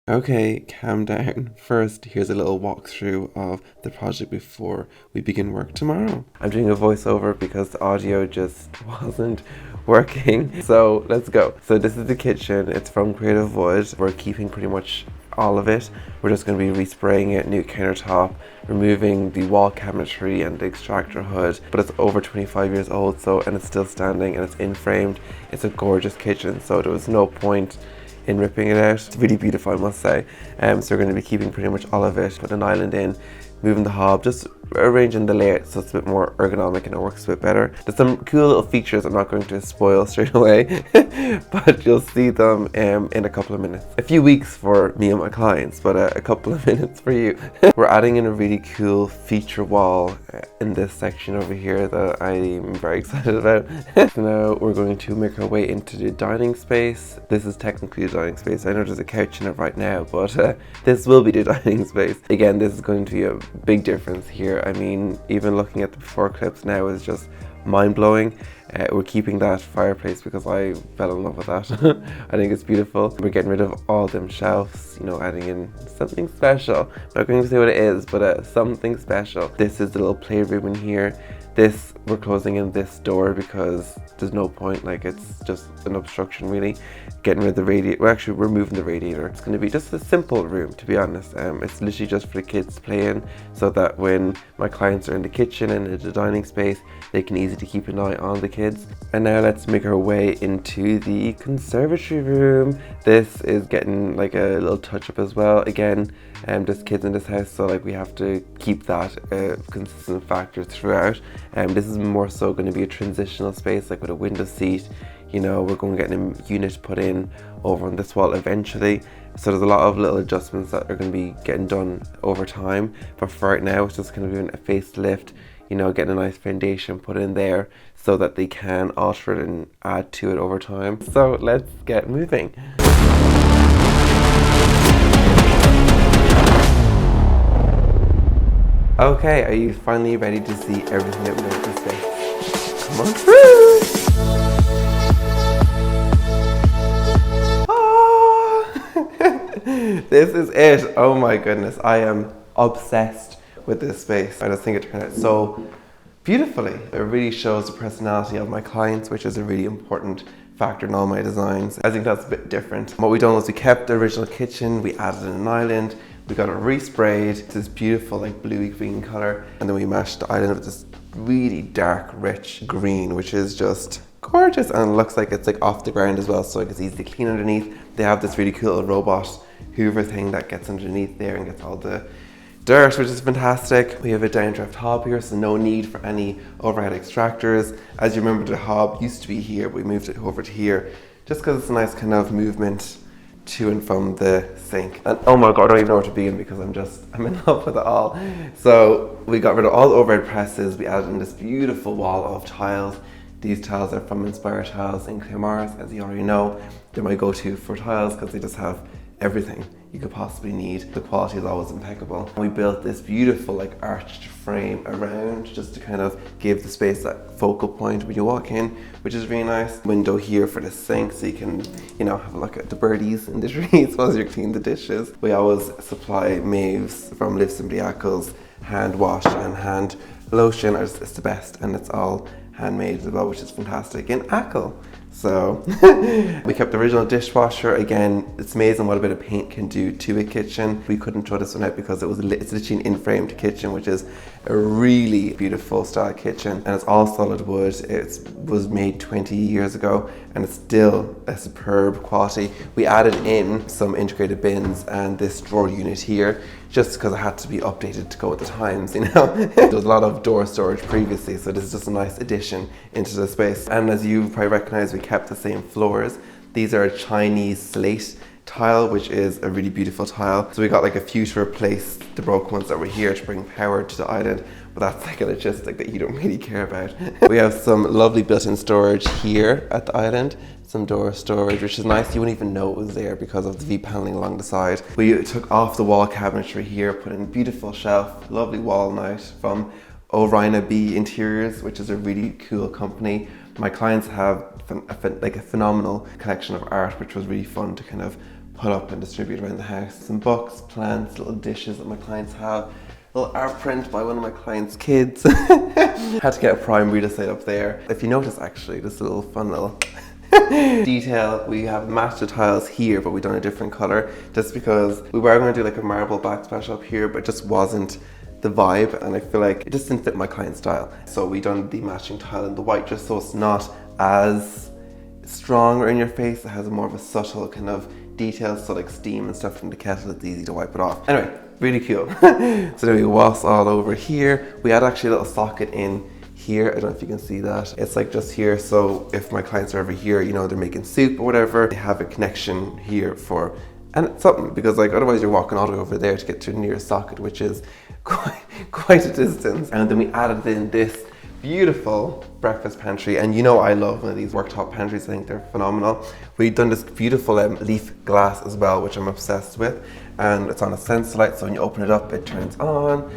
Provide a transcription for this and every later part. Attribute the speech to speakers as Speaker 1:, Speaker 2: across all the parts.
Speaker 1: Okay, calm down. First, here's a little walkthrough of the project before we begin work tomorrow. I'm doing a voiceover because the audio just wasn't working. So let's go. So this is the kitchen. It's from Creative Wood. We're keeping pretty much all of it. We're just going to be respraying it, new countertop, removing the wall cabinetry and the extractor hood. But it's over 25 years old, and it's still standing and it's in-framed. It's a gorgeous kitchen, so there was no point in ripping it out. It's really beautiful, I must say. So we're going to be keeping pretty much all of it, put an island in, moving the hob, just arranging the layout so it's a bit more ergonomic and it works a bit better. There's some cool little features I'm not going to spoil straight away, but you'll see them in a couple of minutes. A few weeks for me and my clients, but a couple of minutes for you. We're adding in a really cool feature wall in this section over here that I'm very excited about. So now we're going to make our way into the dining space. This is technically a dining space. I know there's a couch in it right now, but this will be the dining space. Again, this is going to be a big difference here. I mean, even looking at the before clips now is just mind-blowing. We're keeping that fireplace because I fell in love with that. I think it's beautiful. We're getting rid of all them shelves, you know, adding in something special. I'm not going to say what it is, but something special. This is the little playroom in here. This, we're closing in this door because there's no point, like it's just an obstruction really. Getting rid of the radiator, well actually we're moving the radiator. It's going to be just a simple room, to be honest. It's literally just for the kids to play in, so that when my clients are in the kitchen and in the dining space, they can easily keep an eye on the kids. And now let's make our way into the conservatory room. This is getting like a little touch up as well. Again, there's kids in this house, so like we have to keep that consistent factor throughout. This is more so going to be a transitional space, like with a window seat. You know, we're going to get a unit put in over on this wall eventually. So there's a lot of little adjustments that are going to be getting done over time. But for right now, it's just kind of doing a facelift, you know, getting a nice foundation put in there so that they can alter it and add to it over time. So let's get moving. Okay, are you finally ready to see everything that we want to say? Come on through! This is it. Oh my goodness, I am obsessed with this space. I just think it turned out so beautifully. It really shows the personality of my clients, which is a really important factor in all my designs. I think that's a bit different. What we done was we kept the original kitchen, we added an island, we got it resprayed to this beautiful like bluey green color, and then we matched the island with this really dark, rich green, which is just gorgeous, and it looks like it's like off the ground as well, so it's easy to clean underneath. They have this really cool little robot hoover thing that gets underneath there and gets all the dirt, which is fantastic. We have a downdraft hob here, so no need for any overhead extractors. As you remember, the hob used to be here, but we moved it over to here just because it's a nice kind of movement to and from the sink. And oh my god, I don't even know where to begin because I'm in love with it all. So we got rid of all the overhead presses. We added in this beautiful wall of tiles. These tiles are from Inspire Tiles in Claremorris, as you already know. They're my go-to for tiles because they just have everything you could possibly need. The quality is always impeccable. We built this beautiful like arched frame around just to kind of give the space that focal point when you walk in, which is really nice. Window here for the sink so you can, you know, have a look at the birdies in the trees while you're cleaning the dishes. We always supply Maeve's from Liv Simply Ackles hand wash and hand lotion. It's the best, and it's all handmade as well, which is fantastic in Ackle. So we kept the original dishwasher. Again, it's amazing what a bit of paint can do to a kitchen. We couldn't throw this one out because it's literally an in-framed kitchen, which is a really beautiful style kitchen, and it's all solid wood. It was made 20 years ago and it's still a superb quality. We added in some integrated bins and this drawer unit here just because it had to be updated to go with the times, you know. There was a lot of door storage previously, so this is just a nice addition into the space. And as you probably recognize, we kept the same floors. These are a Chinese slate tile, which is a really beautiful tile. So we got like a few to replace the broken ones that were here to bring power to the island, but that's like a logistic that you don't really care about. We have some lovely built-in storage here at the island, some door storage, which is nice. You wouldn't even know it was there because of the V-paneling along the side. We took off the wall cabinetry here, put in a beautiful shelf, lovely walnut from Orina B Interiors, which is a really cool company. My clients have like a phenomenal collection of art, which was really fun to kind of put up and distribute around the house. Some books, plants, little dishes that my clients have. Little art print by one of my clients' kids. Had to get a prime real estate up there. If you notice actually, this little fun little detail, we have matched the tiles here, but we've done a different color just because we were going to do like a marble backsplash up here, but it just wasn't the vibe, and I feel like it just didn't fit my client's style. So we done the matching tile in the white just so it's not as strong or in your face. It has more of a subtle kind of detail, so like steam and stuff from the kettle, it's easy to wipe it off. Anyway, really cool. So there we was all over here. We had actually a little socket in here. I don't know if you can see that. It's like just here, so if my clients are over here, you know, they're making soup or whatever, they have a connection here for, and it's something, because like otherwise you're walking all the way over there to get to the nearest socket, which is quite a distance. And then we added in this beautiful breakfast pantry, and you know I love one of these worktop pantries. I think they're phenomenal. We've done this beautiful leaf glass as well, which I'm obsessed with, and it's on a sensor light, so when you open it up it turns on.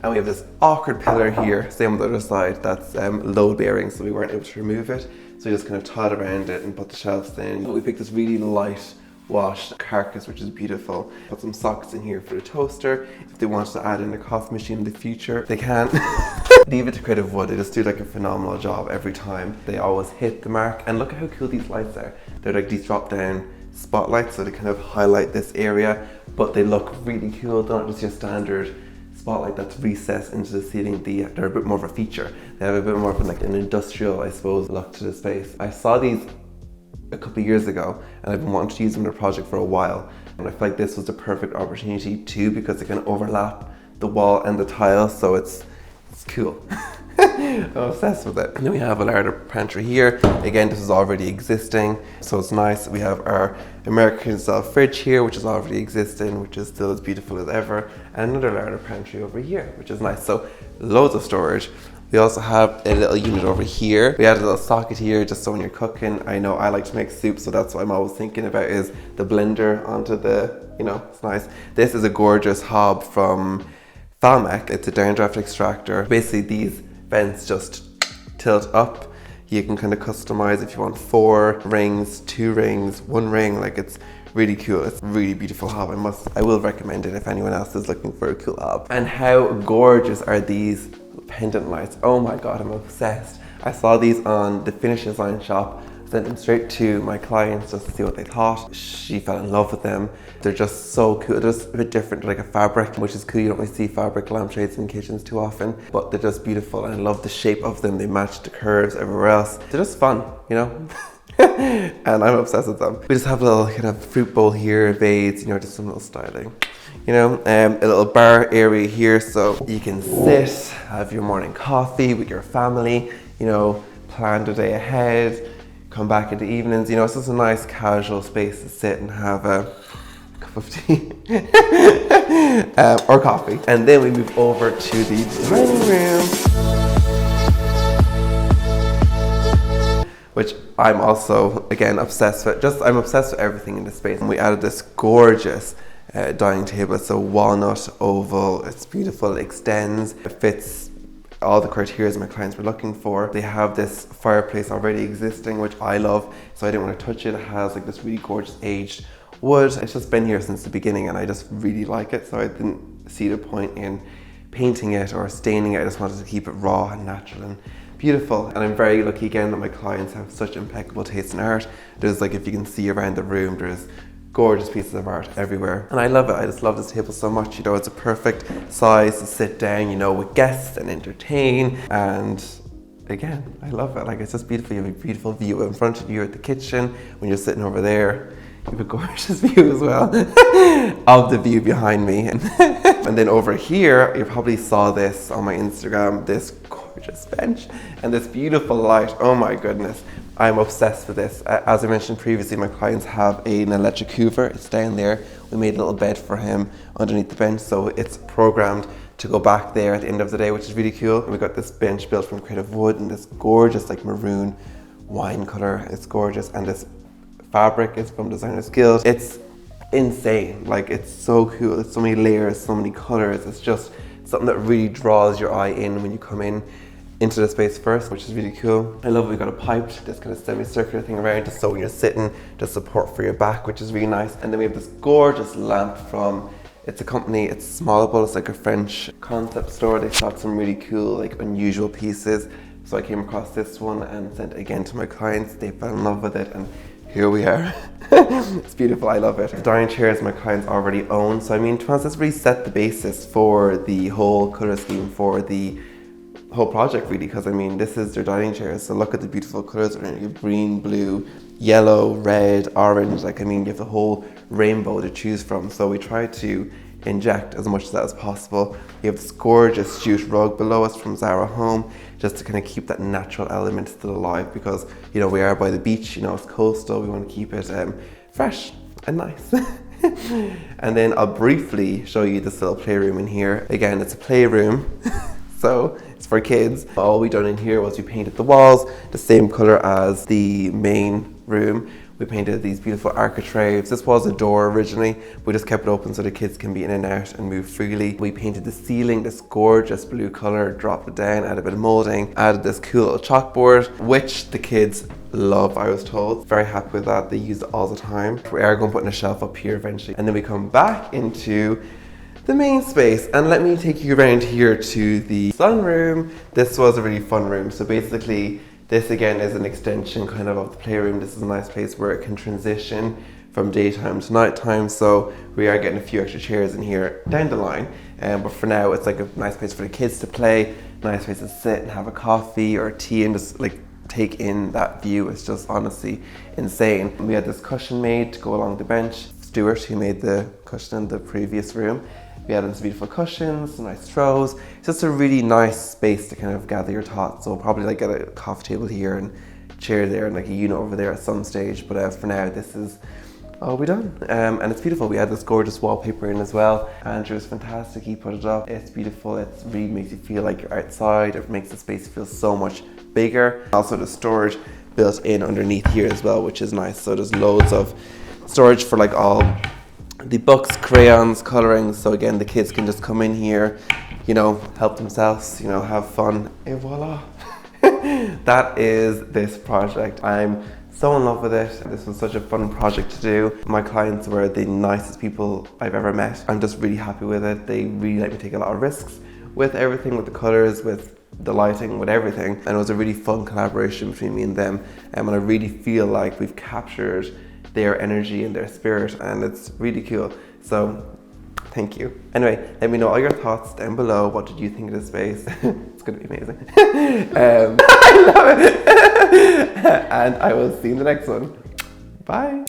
Speaker 1: And we have this awkward pillar here, same on the other side, that's load bearing, so we weren't able to remove it, so we just kind of tied around it and put the shelves in. We picked this really light washed carcass, which is beautiful. Put some sockets in here for the toaster. If they want to add in a coffee machine in the future, they can. Leave it to Creative Wood. They just do like a phenomenal job every time. They always hit the mark. And look at how cool these lights are. They're like these drop down spotlights, so they kind of highlight this area, but they look really cool. They're not just your standard spotlight that's recessed into the ceiling. They're a bit more of a feature. They have a bit more of like an industrial, I suppose, look to the space. I saw these a couple of years ago, and I've been wanting to use them in a project for a while, and I feel like this was the perfect opportunity too, because it can overlap the wall and the tile, so it's cool. I'm obsessed with it. And then we have a larder pantry here. Again, this is already existing, so it's nice. We have our American style fridge here, which is already existing, which is still as beautiful as ever, and another larder pantry over here, which is nice. So loads of storage. We also have a little unit over here. We added a little socket here just so when you're cooking, I know I like to make soup, so that's what I'm always thinking about is the blender onto the, you know, it's nice. This is a gorgeous hob from Falmec. It's a downdraft extractor. Basically these vents just tilt up. You can kind of customize if you want 4 rings, 2 rings, 1 ring, like it's really cool. It's a really beautiful hob. I will recommend it if anyone else is looking for a cool hob. And how gorgeous are these pendant lights? Oh my god, I'm obsessed. I saw these on the Finish Design shop, sent them straight to my clients just to see what they thought. She fell in love with them. They're just so cool. They're just a bit different, like a fabric, which is cool. You don't really see fabric lampshades in kitchens too often, but they're just beautiful, and I love the shape of them. They match the curves everywhere else. They're just fun, you know? And I'm obsessed with them. We just have a little kind of fruit bowl here, vase, you know, just some little styling. You know, a little bar area here so you can sit, have your morning coffee with your family, you know, plan the day ahead, come back in the evenings. You know, it's just a nice casual space to sit and have a cup of tea or coffee. And then we move over to the dining room, which I'm also, again, obsessed with. I'm obsessed with everything in this space. And we added this gorgeous dining table. It's a walnut oval. It's beautiful. It extends. It fits all the criteria my clients were looking for. They have this fireplace already existing, which I love, so I didn't want to touch it. It has like this really gorgeous aged wood. It's just been here since the beginning, and I just really like it, so I didn't see the point in painting it or staining it. I just wanted to keep it raw and natural and beautiful. And I'm very lucky again that my clients have such impeccable taste in art. There's like, if you can see around the room, there's gorgeous pieces of art everywhere, and I love it. I just love this table so much. You know, it's a perfect size to sit down, you know, with guests and entertain. And again, I love it. Like, it's just beautiful. You have a beautiful view in front of you at the kitchen. When you're sitting over there, you have a gorgeous view as well of the view behind me. And then over here, you probably saw this on my Instagram, this gorgeous bench and this beautiful light. Oh my goodness, I'm obsessed with this. As I mentioned previously, my clients have an electric hoover. It's down there. We made a little bed for him underneath the bench, so it's programmed to go back there at the end of the day, which is really cool. And we got this bench built from Creative Wood in this gorgeous like maroon wine color. It's gorgeous, and this fabric is from Designers Guild. It's insane. Like, it's so cool. It's so many layers, so many colors. It's just something that really draws your eye in when you come in into the space first, which is really cool. I love we got a piped, this kind of semicircular thing around just so when you're sitting, just support for your back, which is really nice. And then we have this gorgeous lamp from, it's a company, it's small, but it's like a French concept store. They shot some really cool, like unusual pieces. So I came across this one and sent it again to my clients. They fell in love with it and here we are. It's beautiful, I love it. The dining chairs my clients already own. So I mean, to be honest, this really set the basis for the whole colour scheme for the whole project really, because I mean, this is their dining chairs. So look at the beautiful colours around you, green, blue, yellow, red, orange. Like, I mean, you have the whole rainbow to choose from. So we try to inject as much of that as possible. We have this gorgeous jute rug below us from Zara Home, just to kind of keep that natural element still alive, because you know we are by the beach, you know, it's coastal, we want to keep it fresh and nice. And then I'll briefly show you this little playroom in here. Again, it's a playroom, so it's for kids. All we done in here was we painted the walls the same color as the main room. We painted these beautiful architraves. This was a door originally. We just kept it open so the kids can be in and out and move freely. We painted the ceiling this gorgeous blue color, dropped it down, added a bit of molding, added this cool little chalkboard, which the kids love, I was told. Very happy with that. They use it all the time. We are going to put in a shelf up here eventually. And then we come back into the main space, and let me take you around here to the sunroom. This was a really fun room. So basically, this again is an extension kind of the playroom. This is a nice place where it can transition from daytime to nighttime. So we are getting a few extra chairs in here down the line. But for now, it's like a nice place for the kids to play, nice place to sit and have a coffee or tea and just like take in that view. It's just honestly insane. We had this cushion made to go along the bench. Stuart, who made the cushion in the previous room. We had some beautiful cushions, some nice throws. It's just a really nice space to kind of gather your thoughts. So we'll probably like get a coffee table here and chair there and like a unit over there at some stage. But for now, this is all we done. And it's beautiful. We had this gorgeous wallpaper in as well. Andrew is fantastic, he put it up. It's beautiful. It really makes you feel like you're outside. It makes the space feel so much bigger. Also the storage built in underneath here as well, which is nice. So there's loads of storage for like all the books, crayons, coloring. So again, the kids can just come in here, you know, help themselves, you know, have fun, et voila. That is this project. I'm so in love with it. This was such a fun project to do. My clients were the nicest people I've ever met. I'm just really happy with it. They really let me take a lot of risks with everything, with the colors, with the lighting, with everything. And it was a really fun collaboration between me and them. And I really feel like we've captured their energy and their spirit, and it's really cool. So thank you. Anyway, let me know all your thoughts down below. What did you think of this space? It's gonna be amazing. I love it. And I will see you in the next one. Bye.